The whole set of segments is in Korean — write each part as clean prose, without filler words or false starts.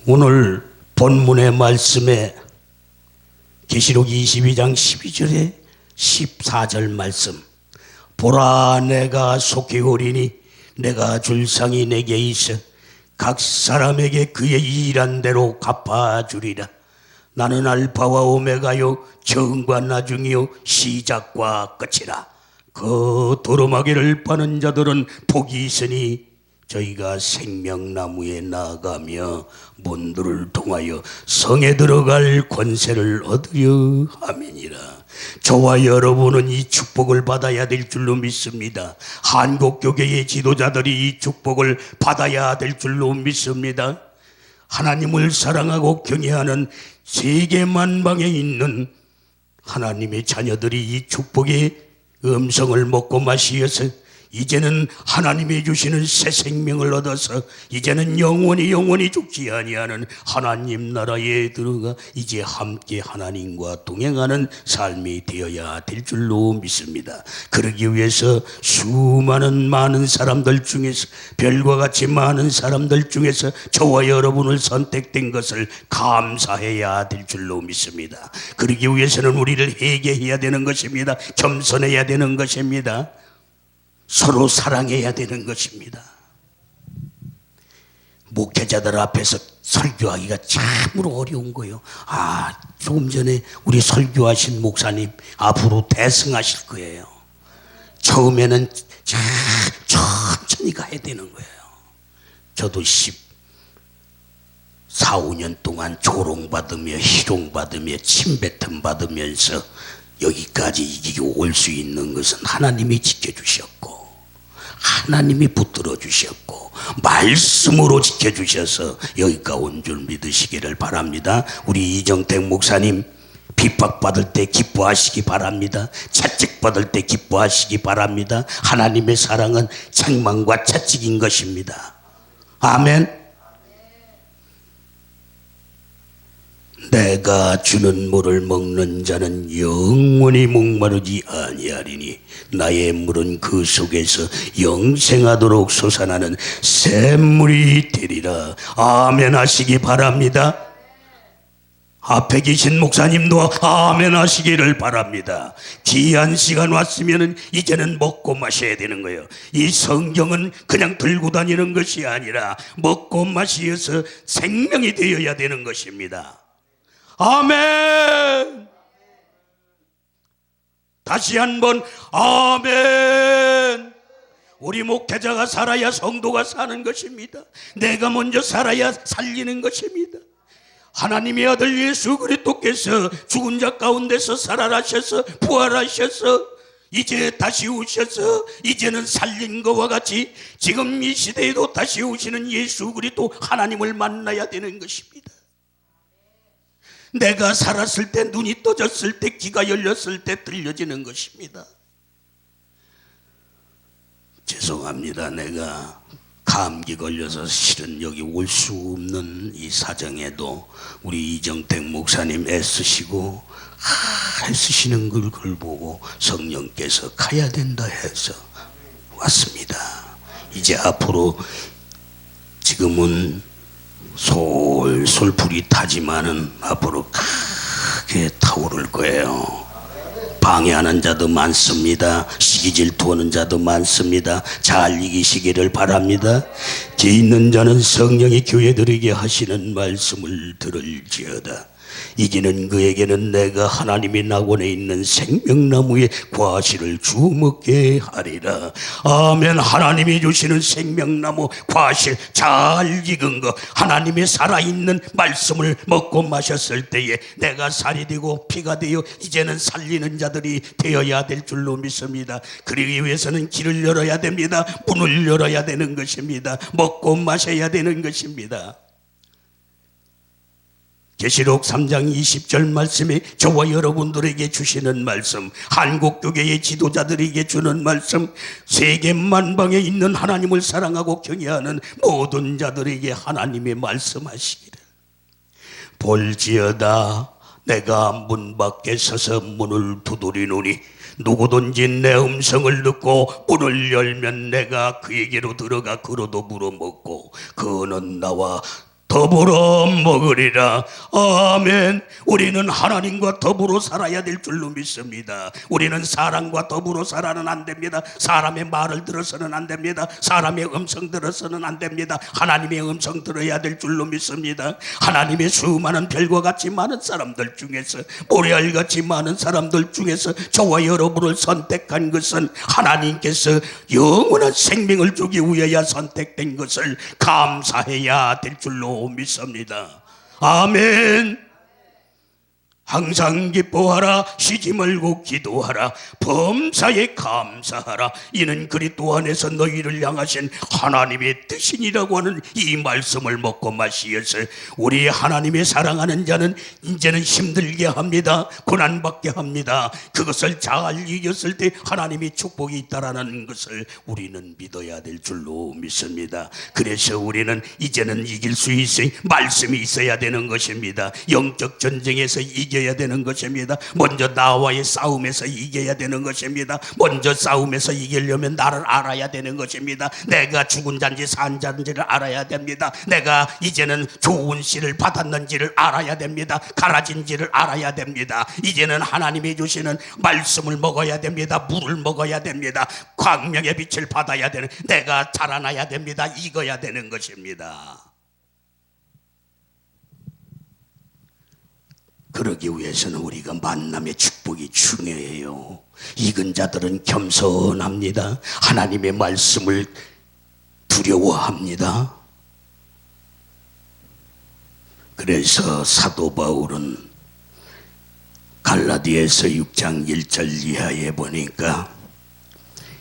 오늘 본문의 말씀에 계시록 22장 12절에 14절 말씀, 보라 내가 속히 오리니 내가 줄 상이 내게 있어 각 사람에게 그의 일한 대로 갚아주리라. 나는 알파와 오메가요 처음과 나중이요 시작과 끝이라. 그 도루마기를 파는 자들은 복이 있으니 저희가 생명나무에 나아가며 문들을 통하여 성에 들어갈 권세를 얻으려 함이니라. 저와 여러분은 이 축복을 받아야 될 줄로 믿습니다. 한국교회의 지도자들이 이 축복을 받아야 될 줄로 믿습니다. 하나님을 사랑하고 경외하는 세계 만방에 있는 하나님의 자녀들이 이 축복의 음성을 먹고 마시어서 이제는 하나님이 주시는 새 생명을 얻어서 이제는 영원히 죽지 아니하는 하나님 나라에 들어가 이제 함께 하나님과 동행하는 삶이 되어야 될 줄로 믿습니다. 그러기 위해서 많은 사람들 중에서, 별과 같이 많은 사람들 중에서 저와 여러분을 선택된 것을 감사해야 될 줄로 믿습니다. 그러기 위해서는 우리를 회개해야 되는 것입니다. 겸손해야 되는 것입니다. 서로 사랑해야 되는 것입니다. 목회자들 앞에서 설교하기가 참으로 어려운 거예요. 조금 전에 우리 설교하신 목사님 앞으로 대승하실 거예요. 처음에는 천천히 가야 되는 거예요. 저도 14, 15년 동안 조롱받으며 희롱받으며 침뱉음 받으면서 여기까지 이기고 올 수 있는 것은 하나님이 지켜주셨고 하나님이 붙들어 주셨고 말씀으로 지켜주셔서 여기까지 온 줄 믿으시기를 바랍니다. 우리 이정택 목사님 핍박받을 때 기뻐하시기 바랍니다. 채찍받을 때 기뻐하시기 바랍니다. 하나님의 사랑은 책망과 채찍인 것입니다. 아멘. 내가 주는 물을 먹는 자는 영원히 목마르지 아니하리니 나의 물은 그 속에서 영생하도록 솟아나는 샘물이 되리라. 아멘 하시기 바랍니다. 앞에 계신 목사님도 아멘 하시기를 바랍니다. 귀한 시간 왔으면 이제는 먹고 마셔야 되는 거예요. 이 성경은 그냥 들고 다니는 것이 아니라 먹고 마시어서 생명이 되어야 되는 것입니다. 아멘. 다시 한번 아멘. 우리 목회자가 살아야 성도가 사는 것입니다. 내가 먼저 살아야 살리는 것입니다. 하나님의 아들 예수 그리스도께서 죽은 자 가운데서 살아나셔서 부활하셔서 이제 다시 오셔서 이제는 살린 것과 같이 지금 이 시대에도 다시 오시는 예수 그리스도 하나님을 만나야 되는 것입니다. 내가 살았을 때, 눈이 떠졌을 때, 귀가 열렸을 때 들려지는 것입니다. 죄송합니다. 내가 감기 걸려서 실은 여기 올 수 없는 이 사정에도 우리 이정택 목사님 애쓰시고 애쓰시는 걸 보고 성령께서 가야 된다 해서 왔습니다. 이제 앞으로 지금은 솔솔 불이 타지만은 앞으로 크게 타오를 거예요. 방해하는 자도 많습니다. 시기 질투하는 자도 많습니다. 잘 이기시기를 바랍니다. 죄 있는 자는 성령이 교회들에게 하시는 말씀을 들을지어다. 이기는 그에게는 내가 하나님의 낙원에 있는 생명나무의 과실을 주먹게 하리라. 아멘. 하나님이 주시는 생명나무 과실 잘 익은 것, 하나님의 살아있는 말씀을 먹고 마셨을 때에 내가 살이 되고 피가 되어 이제는 살리는 자들이 되어야 될 줄로 믿습니다. 그러기 위해서는 길을 열어야 됩니다. 문을 열어야 되는 것입니다. 먹고 마셔야 되는 것입니다. 계시록 3장 20절 말씀에 저와 여러분들에게 주시는 말씀, 한국교회의 지도자들에게 주는 말씀, 세계 만방에 있는 하나님을 사랑하고 경외하는 모든 자들에게 하나님의 말씀하시기를, 볼지어다 내가 문 밖에 서서 문을 두드리노니 누구든지 내 음성을 듣고 문을 열면 내가 그에게로 들어가 그로도 물어먹고 그는 나와 더불어 먹으리라. 아멘. 우리는 하나님과 더불어 살아야 될 줄로 믿습니다. 우리는 사람과 더불어 살아는 안 됩니다. 사람의 말을 들어서는 안 됩니다. 사람의 음성 들어서는 안 됩니다. 하나님의 음성 들어야 될 줄로 믿습니다. 하나님의 수많은 별과 같이 많은 사람들 중에서, 모래알같이 많은 사람들 중에서 저와 여러분을 선택한 것은 하나님께서 영원한 생명을 주기 위하여 선택된 것을 감사해야 될 줄로 믿습니다. 아멘. 항상 기뻐하라. 쉬지 말고 기도하라. 범사에 감사하라. 이는 그리스도 안에서 너희를 향하신 하나님의 뜻이니라고 하는 이 말씀을 먹고 마시어서, 우리 하나님의 사랑하는 자는 이제는 힘들게 합니다. 고난받게 합니다. 그것을 잘 이겼을 때 하나님의 축복이 있다라는 것을 우리는 믿어야 될 줄로 믿습니다. 그래서 우리는 이제는 이길 수 있어야 말씀이 있어야 되는 것입니다. 영적 전쟁에서 이겨야 되는 것입니다. 먼저 나와의 싸움에서 이겨야 되는 것입니다. 먼저 싸움에서 이기려면 나를 알아야 되는 것입니다. 내가 죽은 자인지 산 자인지를 알아야 됩니다. 내가 이제는 좋은 씨를 받았는지를 알아야 됩니다. 갈아진지를 알아야 됩니다. 이제는 하나님이 주시는 말씀을 먹어야 됩니다. 물을 먹어야 됩니다. 광명의 빛을 받아야 되는, 내가 자라나야 됩니다. 익어야 되는 것입니다. 그러기 위해서는 우리가 만남의 축복이 중요해요. 익은 자들은 겸손합니다. 하나님의 말씀을 두려워합니다. 그래서 사도 바울은 갈라디아서 6장 1절 이하에 보니까,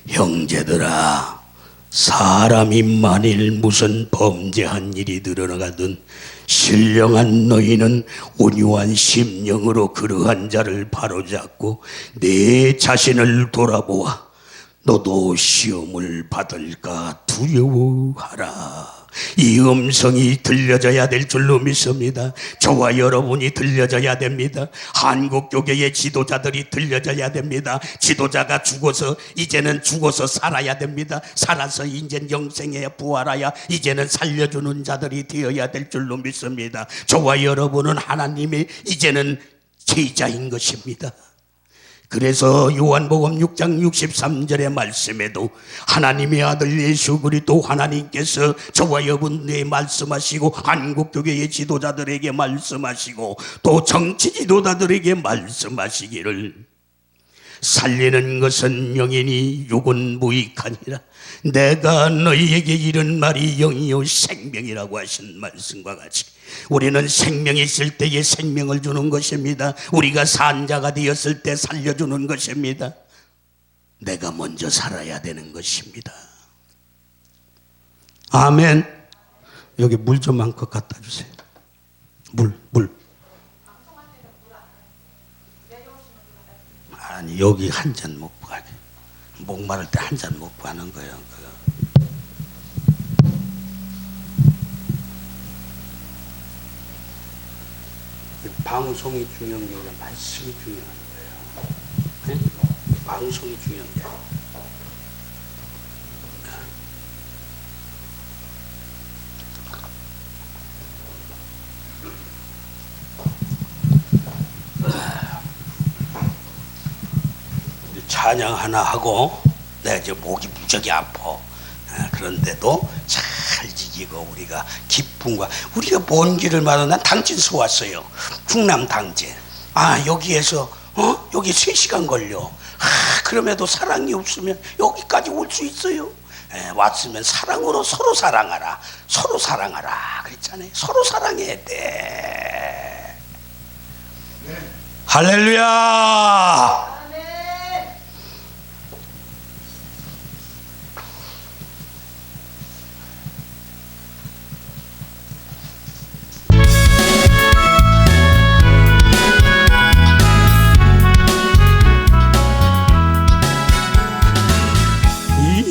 형제들아, 사람이 만일 무슨 범죄한 일이 드러나가든 신령한 너희는 온유한 심령으로 그러한 자를 바로잡고 내 자신을 돌아보아 너도 시험을 받을까 두려워하라. 이 음성이 들려져야 될 줄로 믿습니다. 저와 여러분이 들려져야 됩니다. 한국교회의 지도자들이 들려져야 됩니다. 지도자가 죽어서 이제는 죽어서 살아야 됩니다. 살아서 이제 영생에 부활하여 이제는 살려주는 자들이 되어야 될 줄로 믿습니다. 저와 여러분은 하나님의 이제는 제자인 것입니다. 그래서 요한복음 6장 63절의 말씀에도 하나님의 아들 예수 그리스도 하나님께서 저와 여러분에게 말씀하시고, 한국교회의 지도자들에게 말씀하시고, 또 정치 지도자들에게 말씀하시기를, 살리는 것은 영이니 육은 무익하니라. 내가 너희에게 이른 말이 영이요 생명이라고 하신 말씀과 같이, 우리는 생명이 있을 때에 생명을 주는 것입니다. 우리가 산자가 되었을 때 살려주는 것입니다. 내가 먼저 살아야 되는 것입니다. 아멘. 여기 물 좀 한 컵 갖다 주세요. 물. 아니, 여기 한 잔 먹고 가게. 목마를 때 한 잔 먹고 하는 거예요. 방송이 중요한 게 아니라 말씀이 중요한 거예요. 네? 방송이 중요한 게 아니라. 찬양 하나 하고, 내가 이제 목이 무지하게 아파. 그런데도 잘 지키고 우리가 기쁨과, 우리가 먼 길을 말하는, 난 당진서 왔어요. 충남 당진. 여기에서 여기 3시간 걸려. 그럼에도 사랑이 없으면 여기까지 올 수 있어요. 왔으면 사랑으로 서로 사랑하라. 서로 사랑하라 그랬잖아요. 서로 사랑해야 돼. 할렐루야.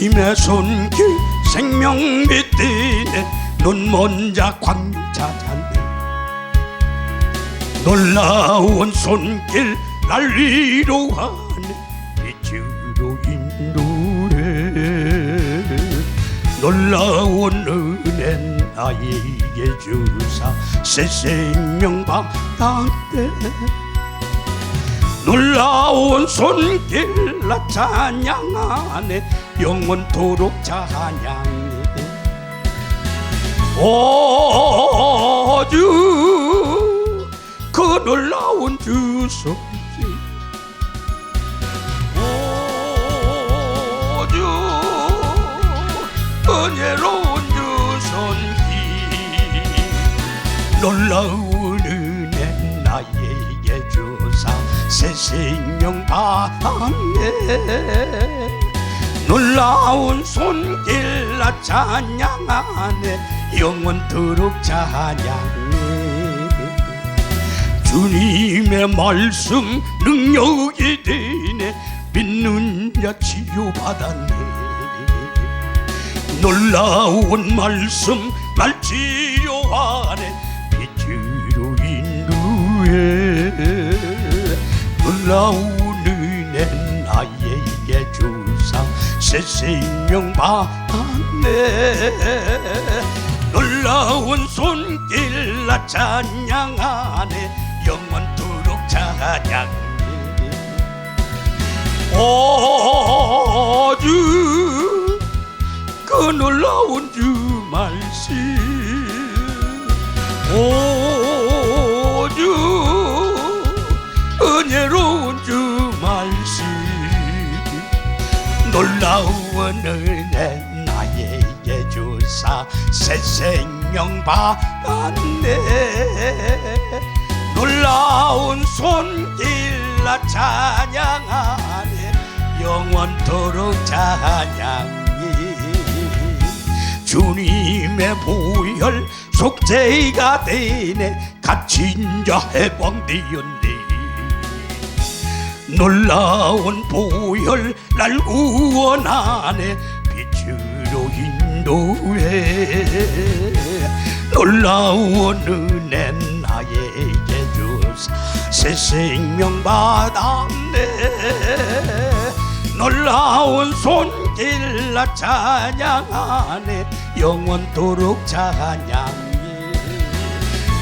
임의 손길 생명빛 띠네 눈 먼자 광자잔데 놀라운 손길 날 위로하네 빛으로 인도해 놀라운 은혜 나에게 주사 새 생명 받았네. 놀라운 손길 나 찬양하네. 영원토록 찬양해. 오주 그 놀라운 주 손길, 오주 은혜로운 주 손길, 놀라운 은혜 나에게 주사 새 생명 받았네. 놀라운 손길 나 찬양하네. 영원토록 찬양해. 주님의 말씀 능력이 되네. 믿는 자 치유받았네. 놀라운 말씀 날 치료하네. 빛으로 인도해. 놀라운 은혜 나에게 주사 새 생명 받았네. 놀라운 손길 나 찬양하네. 영원토록 찬양해. 오주 그 놀라운 주 말씀, 오주 은혜로운 주 말씀, 놀라운 은혜 나에게 주사 새 생명 받았네. 놀라운 손길 나 찬양하네. 영원토록 찬양해. 주님의 보혈 속죄가 되네. 갇힌 자 해방되었네. 놀라운 보혈 날 구원하네. 빛으로 인도해. 놀라운 은혜 나에게 주사 새 생명 받았네. 놀라운 손길 나 찬양하네. 영원토록 찬양해.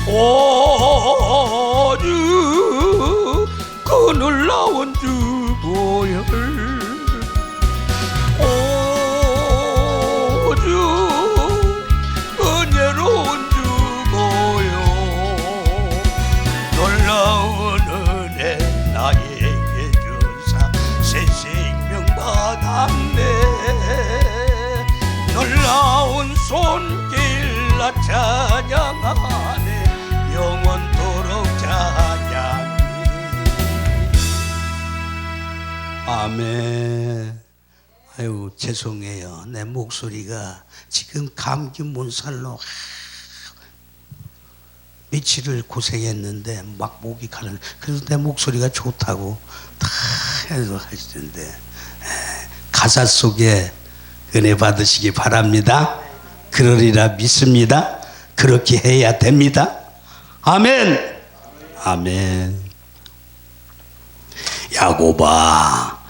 오주 그 놀라운 주 보혈, 오주 은혜로운 주 보혈, 놀라운 은혜 나에게 주사 새 생명 받았네. 놀라운 손길 나 찬양하네. 영원토록 찬양해. 아멘. 아유, 죄송해요. 내 목소리가 지금 감기 문살로 며칠을 고생했는데 막 목이 가는. 그래서 내 목소리가 좋다고 다 해서 하시던데, 가사 속에 은혜 받으시기 바랍니다. 그러리라 믿습니다. 그렇게 해야 됩니다. 아멘. 아멘. 야고봐,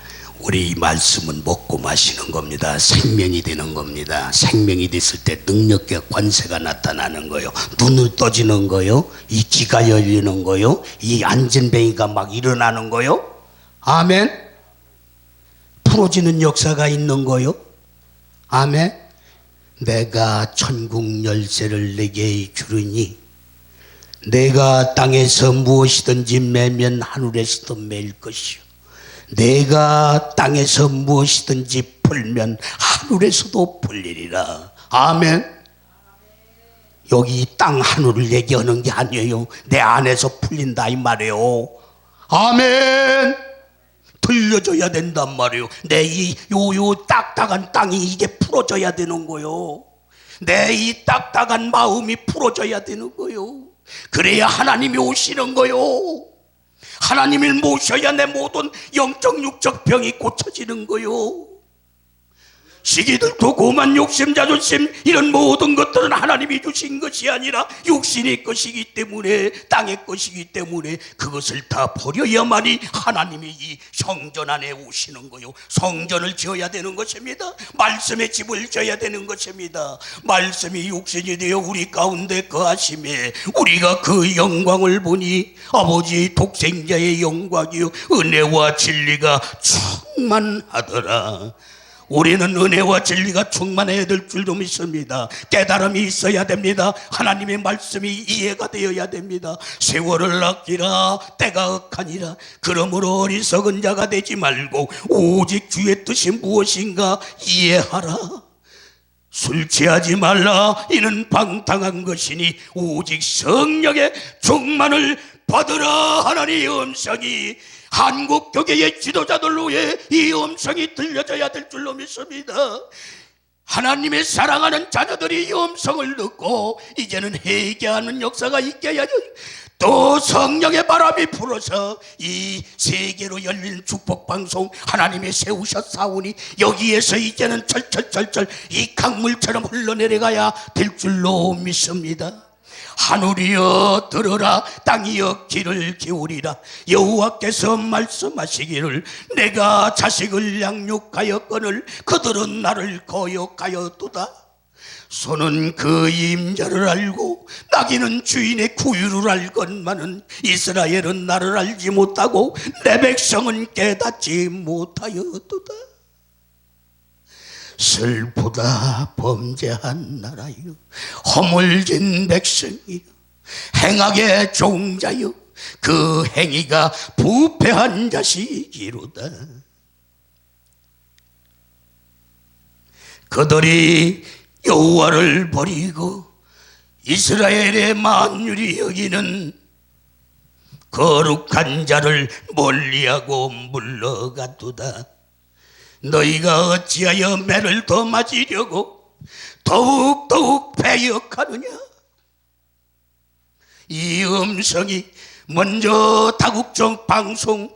우리 이 말씀은 먹고 마시는 겁니다. 생명이 되는 겁니다. 생명이 됐을 때 능력과 권세가 나타나는 거요. 눈을 떠지는 거요. 이 귀가 열리는 거요. 이 안진뱅이가 막 일어나는 거요. 아멘. 풀어지는 역사가 있는 거요. 아멘. 내가 천국 열쇠를 내게 주르니 내가 땅에서 무엇이든지 매면 하늘에서도 매일 것이요. 내가 땅에서 무엇이든지 풀면 하늘에서도 풀리리라. 아멘. 여기 땅 하늘을 얘기하는 게 아니에요. 내 안에서 풀린다 이 말이에요. 아멘. 들려줘야 된단 말이에요. 내 이 요 딱딱한 땅이 이게 풀어져야 되는 거요. 내 이 딱딱한 마음이 풀어져야 되는 거요. 그래야 하나님이 오시는 거요. 하나님을 모셔야 내 모든 영적 육적 병이 고쳐지는 거요. 시기들도 고만 욕심 자존심 이런 모든 것들은 하나님이 주신 것이 아니라 육신의 것이기 때문에 땅의 것이기 때문에 그것을 다 버려야만이 하나님이 이 성전 안에 오시는 거요. 성전을 지어야 되는 것입니다. 말씀의 집을 지어야 되는 것입니다. 말씀이 육신이 되어 우리 가운데 거하심에 우리가 그 영광을 보니 아버지 독생자의 영광이요 은혜와 진리가 충만하더라. 우리는 은혜와 진리가 충만해야 될 줄도 믿습니다. 깨달음이 있어야 됩니다. 하나님의 말씀이 이해가 되어야 됩니다. 세월을 아끼라 때가 억하니라. 그러므로 어리석은 자가 되지 말고 오직 주의 뜻이 무엇인가 이해하라. 술 취하지 말라. 이는 방탕한 것이니 오직 성령의 충만을 받으라. 하나님의 음성이 한국 교계의 지도자들로의 이 음성이 들려져야 될 줄로 믿습니다. 하나님의 사랑하는 자녀들이 이 음성을 듣고 이제는 회개하는 역사가 있게 하여 또 성령의 바람이 불어서 이 세계로 열린 축복방송 하나님이 세우셨사오니 여기에서 이제는 철철철철 이 강물처럼 흘러내려가야 될 줄로 믿습니다. 하늘이여 들으라. 땅이여 귀를 기울이라. 여호와께서 말씀하시기를 내가 자식을 양육하였거늘 그들은 나를 거역하였도다. 소는 그 임자를 알고 나귀는 주인의 구유를 알건만은 이스라엘은 나를 알지 못하고 내 백성은 깨닫지 못하였도다. 슬프다 범죄한 나라여 허물진 백성이여 행악의 종자여 그 행위가 부패한 자식이로다. 그들이 여호와를 버리고 이스라엘의 만유리 여기는 거룩한 자를 멀리하고 물러가도다. 너희가 어찌하여 매를 더 맞으려고 더욱 배역하느냐. 이 음성이 먼저 다국적 방송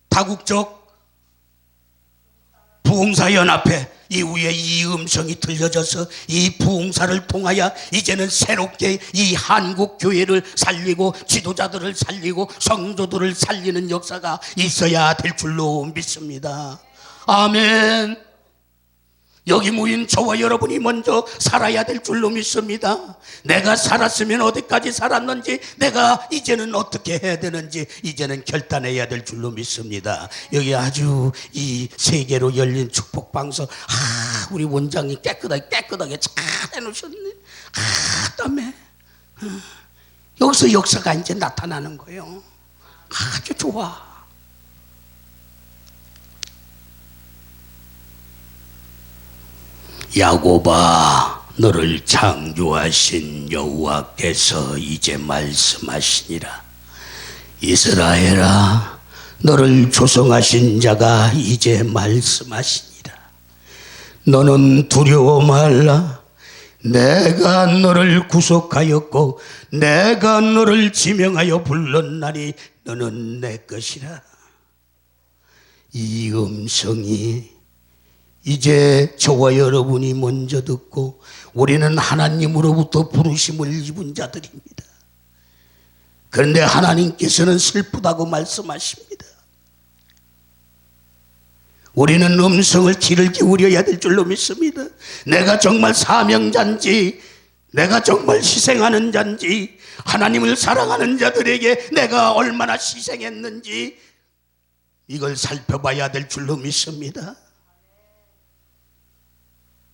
다국적 부흥사연합회 이후에 이 음성이 들려져서 이 부흥사를 통하여 이제는 새롭게 이 한국 교회를 살리고 지도자들을 살리고 성도들을 살리는 역사가 있어야 될 줄로 믿습니다. 아멘. 여기 모인 저와 여러분이 먼저 살아야 될 줄로 믿습니다. 내가 살았으면 어디까지 살았는지, 내가 이제는 어떻게 해야 되는지 이제는 결단해야 될 줄로 믿습니다. 여기 아주 이 세계로 열린 축복방송, 우리 원장님 깨끗하게 잘 해놓으셨네. 다음에 여기서 역사가 이제 나타나는 거예요. 아주 좋아. 야곱아, 너를 창조하신 여호와께서 이제 말씀하시니라. 이스라엘아, 너를 조성하신 자가 이제 말씀하시니라. 너는 두려워 말라. 내가 너를 구속하였고 내가 너를 지명하여 불렀나니 너는 내 것이라. 이 음성이 이제 저와 여러분이 먼저 듣고 우리는 하나님으로부터 부르심을 입은 자들입니다. 그런데 하나님께서는 슬프다고 말씀하십니다. 우리는 음성을 귀를 기울여야 될 줄로 믿습니다. 내가 정말 사명자인지, 내가 정말 희생하는 자인지, 하나님을 사랑하는 자들에게 내가 얼마나 희생했는지 이걸 살펴봐야 될 줄로 믿습니다.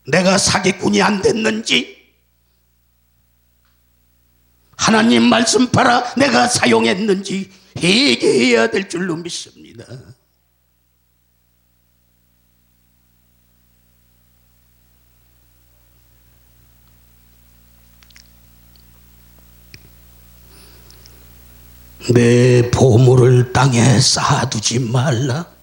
내가 사기꾼이 안 됐는지, 하나님 말씀 팔아 내가 사용했는지 회개해야 될 줄로 믿습니다. 내 보물을 땅에 쌓아두지 말라.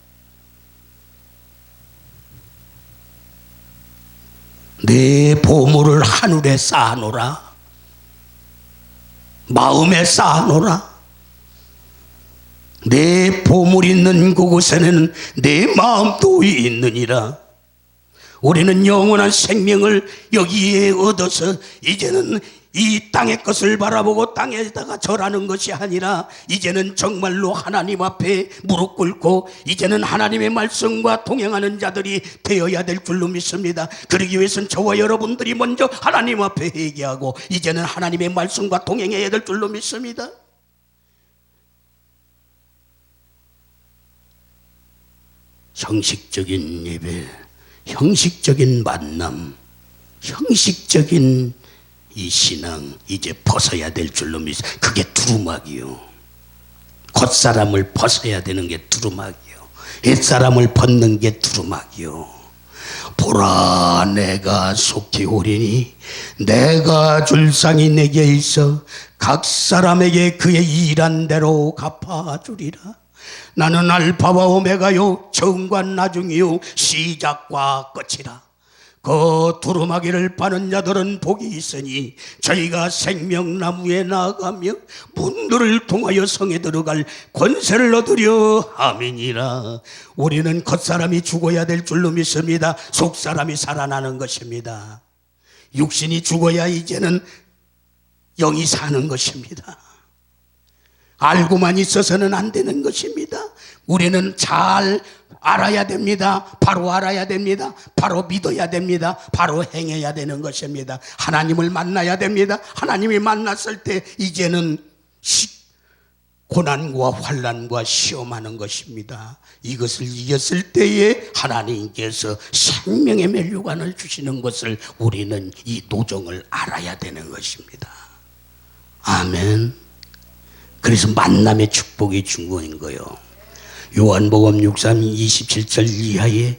내 보물을 하늘에 쌓아놓으라. 마음에 쌓아놓으라. 내 보물 있는 그곳에는 내 마음도 있느니라. 우리는 영원한 생명을 여기에 얻어서 이제는 이 땅의 것을 바라보고 땅에다가 절하는 것이 아니라 이제는 정말로 하나님 앞에 무릎 꿇고 이제는 하나님의 말씀과 동행하는 자들이 되어야 될 줄로 믿습니다. 그러기 위해서는 저와 여러분들이 먼저 하나님 앞에 회개하고 이제는 하나님의 말씀과 동행해야 될 줄로 믿습니다. 형식적인 예배, 형식적인 만남, 형식적인 이 신앙 이제 벗어야 될 줄로 믿습니다. 그게 두루마기요. 겉사람을 벗어야 되는 게 두루마기요. 옛사람을 벗는 게 두루마기요. 보라 내가 속히 오리니 내가 줄 상이 내게 있어 각 사람에게 그의 일한 대로 갚아주리라. 나는 알파와 오메가요 처음과 나중이요 시작과 끝이라. 그 두루마기를 파는 자들은 복이 있으니 저희가 생명나무에 나아가며 문들을 통하여 성에 들어갈 권세를 얻으려 아멘이라. 우리는 겉사람이 죽어야 될 줄로 믿습니다. 속사람이 살아나는 것입니다. 육신이 죽어야 이제는 영이 사는 것입니다. 알고만 있어서는 안 되는 것입니다. 우리는 잘 알아야 됩니다. 바로 알아야 됩니다. 바로 믿어야 됩니다. 바로 행해야 되는 것입니다. 하나님을 만나야 됩니다. 하나님이 만났을 때 이제는 고난과 환난과 시험하는 것입니다. 이것을 이겼을 때에 하나님께서 생명의 멸류관을 주시는 것을 우리는 이 도정을 알아야 되는 것입니다. 아멘. 그래서 만남의 축복이 중요한 거예요. 요한복음 6장 27절 이하에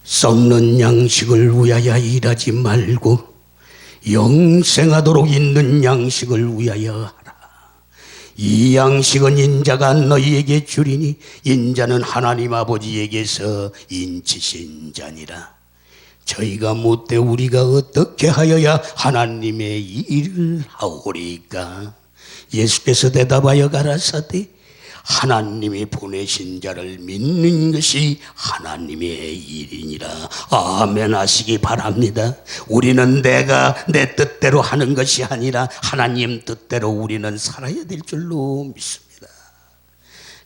썩는 양식을 위하여 일하지 말고 영생하도록 있는 양식을 위하여 하라. 이 양식은 인자가 너희에게 주리니 인자는 하나님 아버지에게서 인치신 자니라. 저희가 못돼 우리가 어떻게 하여야 하나님의 일을 하오리까? 예수께서 대답하여 가라사대 하나님이 보내신 자를 믿는 것이 하나님의 일이니라. 아멘 하시기 바랍니다. 우리는 내가 내 뜻대로 하는 것이 아니라 하나님 뜻대로 우리는 살아야 될 줄로 믿습니다.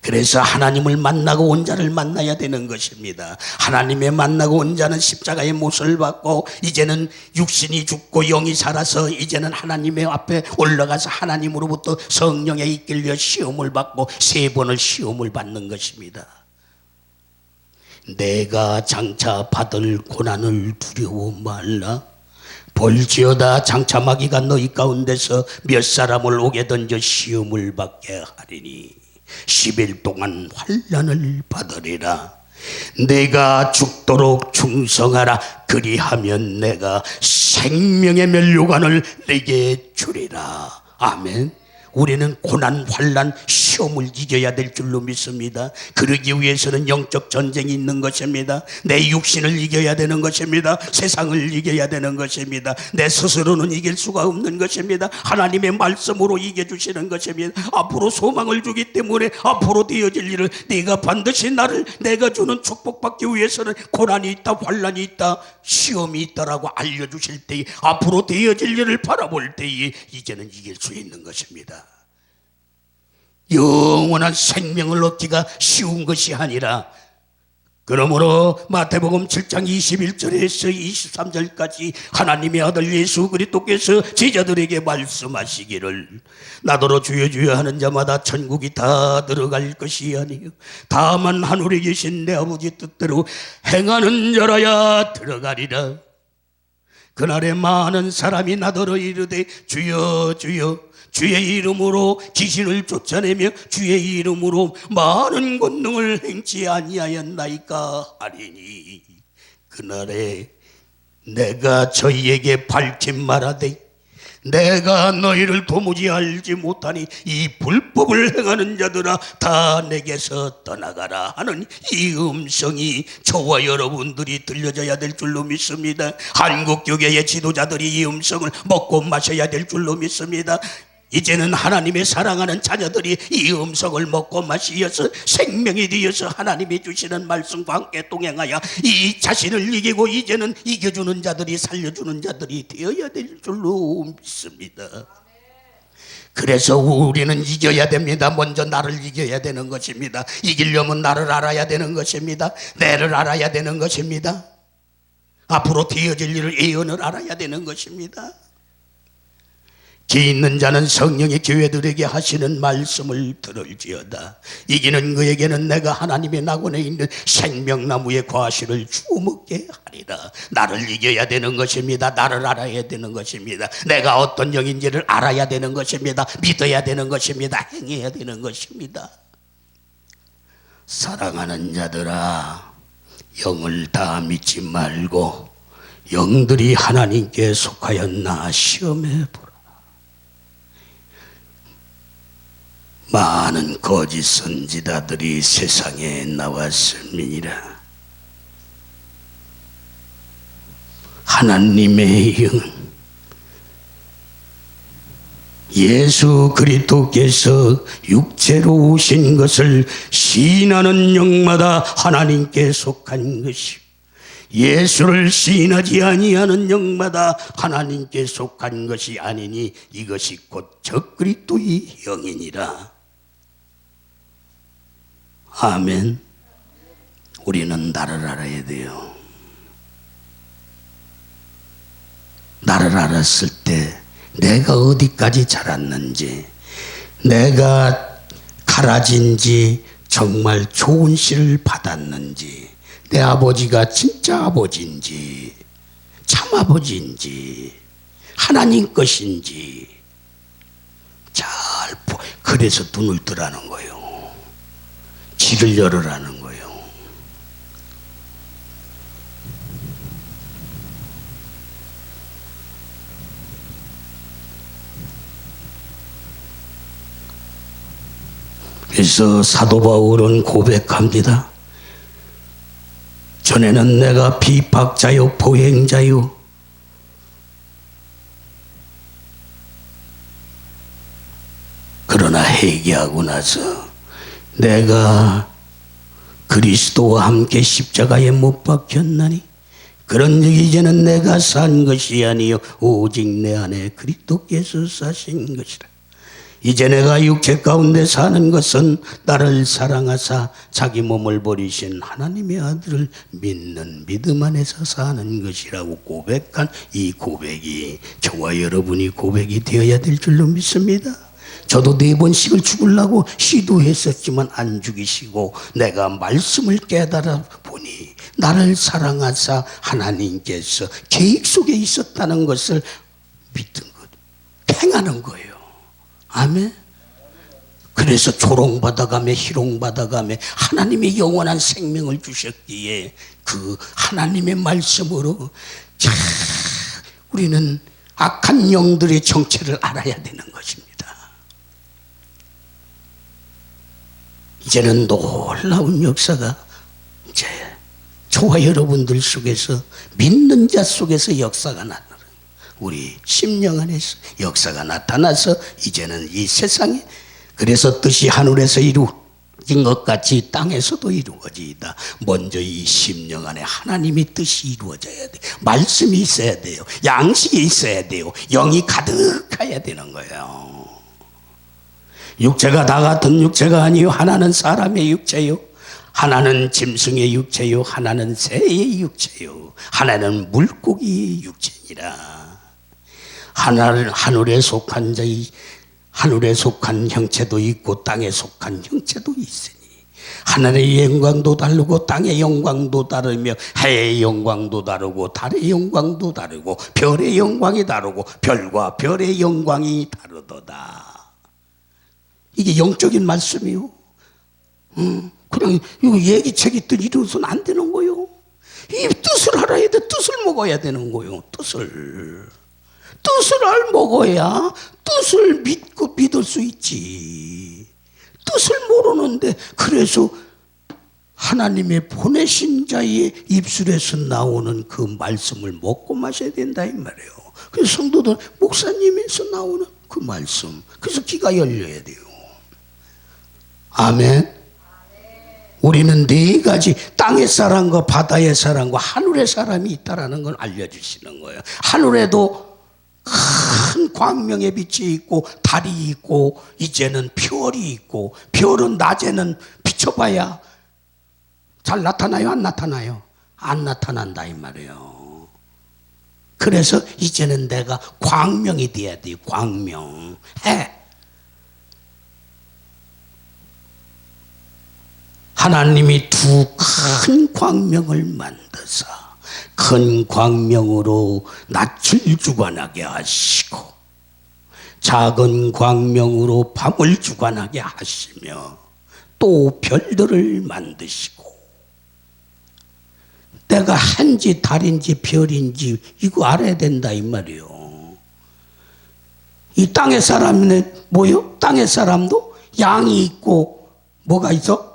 그래서 하나님을 만나고 온 자를 만나야 되는 것입니다. 하나님의 만나고 온 자는 십자가의 못을 받고 이제는 육신이 죽고 영이 살아서 이제는 하나님의 앞에 올라가서 하나님으로부터 성령에 이끌려 시험을 받고 3번을 시험을 받는 것입니다. 내가 장차 받을 고난을 두려워 말라. 볼지어다 장차 마귀가 너희 가운데서 몇 사람을 옥에 던져 시험을 받게 하리니 10일 동안 환난을 받으리라. 내가 죽도록 충성하라. 그리하면 내가 생명의 멸류관을 내게 주리라. 아멘. 우리는 고난, 환난, 시험을 이겨야 될 줄로 믿습니다. 그러기 위해서는 영적 전쟁이 있는 것입니다. 내 육신을 이겨야 되는 것입니다. 세상을 이겨야 되는 것입니다. 내 스스로는 이길 수가 없는 것입니다. 하나님의 말씀으로 이겨주시는 것입니다. 앞으로 소망을 주기 때문에 앞으로 되어질 일을 네가 반드시 나를 내가 주는 축복받기 위해서는 고난이 있다, 환난이 있다, 시험이 있다라고 알려주실 때에 앞으로 되어질 일을 바라볼 때에 이제는 이길 수 있는 것입니다. 영원한 생명을 얻기가 쉬운 것이 아니라 그러므로 마태복음 7장 21절에서 23절까지 하나님의 아들 예수 그리스도께서 제자들에게 말씀하시기를 나더러 주여 주여 하는 자마다 천국이 다 들어갈 것이 아니요 다만 하늘에 계신 내 아버지 뜻대로 행하는 자라야 들어가리라. 그날에 많은 사람이 나더러 이르되 주여 주여 주의 이름으로 귀신을 쫓아내며 주의 이름으로 많은 권능을 행치 아니하였나이까 하리니 그날에 내가 저희에게 밝힌 말하되 내가 너희를 도무지 알지 못하니 이 불법을 행하는 자들아 다 내게서 떠나가라 하는 이 음성이 저와 여러분들이 들려져야 될 줄로 믿습니다. 한국교회의 지도자들이 이 음성을 먹고 마셔야 될 줄로 믿습니다. 이제는 하나님의 사랑하는 자녀들이 이 음성을 먹고 마시어서 생명이 되어서 하나님이 주시는 말씀과 함께 동행하여 이 자신을 이기고 이제는 이겨주는 자들이, 살려주는 자들이 되어야 될 줄로 믿습니다. 그래서 우리는 이겨야 됩니다. 먼저 나를 이겨야 되는 것입니다. 이기려면 나를 알아야 되는 것입니다. 내를 알아야 되는 것입니다. 앞으로 되어질 일을, 예언을 알아야 되는 것입니다. 기 있는 자는 성령이 교회들에게 하시는 말씀을 들을지어다. 이기는 그에게는 내가 하나님의 낙원에 있는 생명나무의 과실을 주워 먹게 하리라. 나를 이겨야 되는 것입니다. 나를 알아야 되는 것입니다. 내가 어떤 영인지를 알아야 되는 것입니다. 믿어야 되는 것입니다. 행해야 되는 것입니다. 사랑하는 자들아, 영을 다 믿지 말고 영들이 하나님께 속하였나 시험해 보라. 많은 거짓 선지자들이 세상에 나왔음이니라. 하나님의 영, 예수 그리스도께서 육체로 오신 것을 시인하는 영마다 하나님께 속한 것이, 예수를 시인하지 아니하는 영마다 하나님께 속한 것이 아니니 이것이 곧 적그리스도의 영이니라. 아멘. 우리는 나를 알아야 돼요. 나를 알았을 때 내가 어디까지 자랐는지, 내가 가라진지 정말 좋은 씨를 받았는지, 내 아버지가 진짜 아버지인지 참 아버지인지 하나님 것인지 잘 그래서 눈을 뜨라는 거예요. 귀를 열으라는 거예요. 그래서 사도 바울은 고백합니다. 전에는 내가 비박자요 보행자요 그러나 회개하고 나서 내가 그리스도와 함께 십자가에 못 박혔나니 그런즉 이제는 내가 산 것이 아니요 오직 내 안에 그리스도께서 사신 것이라. 이제 내가 육체 가운데 사는 것은 나를 사랑하사 자기 몸을 버리신 하나님의 아들을 믿는 믿음 안에서 사는 것이라고 고백한 이 고백이 저와 여러분이 고백이 되어야 될 줄로 믿습니다. 저도 4번씩을 죽으려고 시도했었지만 안 죽이시고 내가 말씀을 깨달아 보니 나를 사랑하사 하나님께서 계획 속에 있었다는 것을 믿는 것, 행하는 거예요. 아멘. 그래서 조롱받아가며 희롱받아가며 하나님의 영원한 생명을 주셨기에 그 하나님의 말씀으로 자, 우리는 악한 영들의 정체를 알아야 되는 것입니다. 이제는 놀라운 역사가 이제 저와 여러분들 속에서, 믿는 자 속에서 역사가 나타나, 우리 심령 안에서 역사가 나타나서 이제는 이 세상에, 그래서 뜻이 하늘에서 이루어진 것 같이 땅에서도 이루어지이다. 먼저 이 심령 안에 하나님의 뜻이 이루어져야 돼. 말씀이 있어야 돼요. 양식이 있어야 돼요. 영이 가득해야 되는 거예요. 육체가 다 같은 육체가 아니요 하나는 사람의 육체요, 하나는 짐승의 육체요, 하나는 새의 육체요, 하나는 물고기의 육체니라. 하나는 하늘에 속한 자의, 하늘에 속한 형체도 있고 땅에 속한 형체도 있으니 하늘의 영광도 다르고 땅의 영광도 다르며 해의 영광도 다르고 달의 영광도 다르고 별의 영광이 다르고 별과 별의 영광이 다르도다. 이게 영적인 말씀이요. 그냥 이거 얘기책이 뜻 이루어서는 안 되는 거요. 이 뜻을 알아야 돼. 뜻을 먹어야 되는 거요. 뜻을 먹어야 뜻을 믿고 믿을 수 있지. 뜻을 모르는데, 그래서 하나님의 보내신 자의 입술에서 나오는 그 말씀을 먹고 마셔야 된다 이 말이에요. 그래서 성도들 목사님에서 나오는 그 말씀. 그래서 귀가 열려야 돼요. 아멘. 우리는 네 가지, 땅의 사람과 바다의 사람과 하늘의 사람이 있다라는 걸 알려주시는 거예요. 하늘에도 큰 광명의 빛이 있고 달이 있고 이제는 별이 있고, 별은 낮에는 비춰봐야 잘 나타나요? 안 나타나요? 안 나타난다 이 말이에요. 그래서 이제는 내가 광명이 돼야 돼요. 광명. 해. 하나님이 두 큰 광명을 만드사 큰 광명으로 낯을 주관하게 하시고 작은 광명으로 밤을 주관하게 하시며 또 별들을 만드시고, 내가 한지 달인지 별인지 이거 알아야 된다 이 말이에요. 이 땅의 사람은 뭐요? 땅의 사람도 양이 있고 뭐가 있어?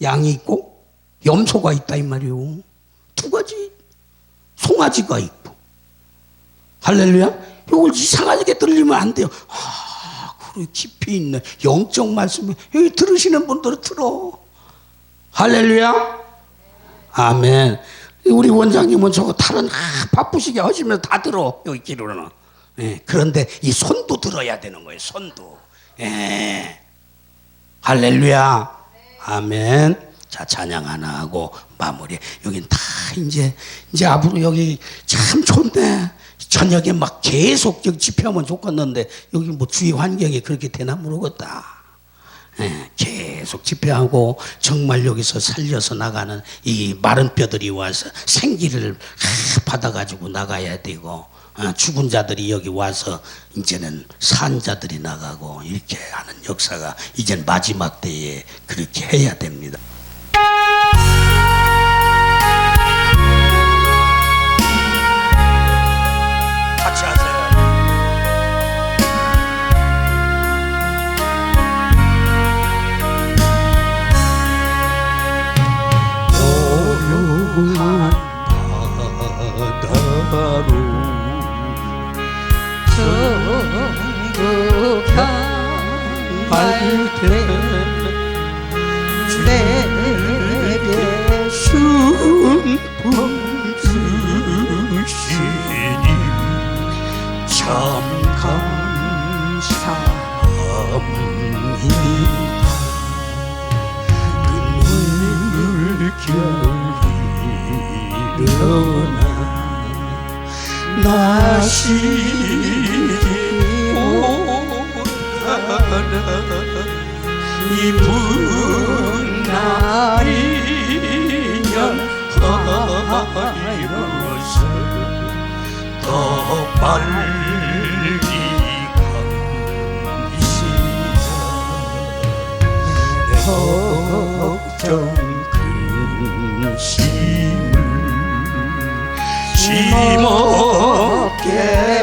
양이 있고 염소가 있다 이 말이에요. 두 가지. 송아지가 있고. 할렐루야. 이걸 이상하게 들리면 안 돼요. 아, 그래 깊이 있네. 영적 말씀이 여기 들으시는 분들은 들어. 할렐루야. 아멘. 우리 원장님은 저거 다른 바쁘시게 하시면서 다 들어. 여기 기로는. 예, 그런데 이 손도 들어야 되는 거예요. 손도. 예. 할렐루야. 아멘. 자, 찬양 하나 하고 마무리. 여긴 다 이제 앞으로 여기 참 좋네. 저녁에 막 계속 여기 집회하면 좋겠는데 여기 뭐 주위 환경이 그렇게 되나 모르겠다. 예, 계속 집회하고 정말 여기서 살려서 나가는 이 마른 뼈들이 와서 생기를 받아가지고 나가야 되고, 죽은 자들이 여기 와서 이제는 산 자들이 나가고 이렇게 하는 역사가 이젠 마지막 때에 그렇게 해야 됩니다. 같이 하세요. 고요한 바다로 정국향 갈때 내게 순풍 주시니 참 감사합니다. 물결이 일어나 나시지 못하나 이쁜 날이면 하여서 더 빨리 갑시다. 걱정 근심을 심없게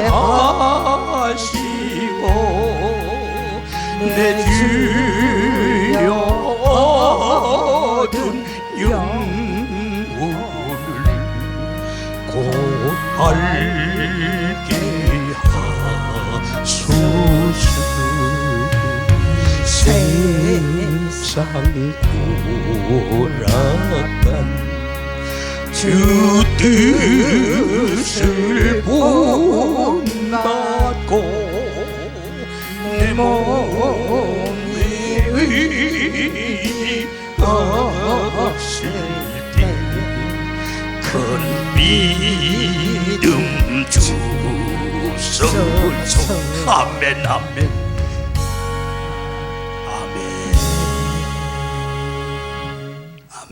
하시고 내 주여 얻은 영혼을 곧 알게 하소서. 세상 고락한 주 뜻을 본받고 내 몸이 의지하실 때 큰 믿음 주소서. 아멘 아멘.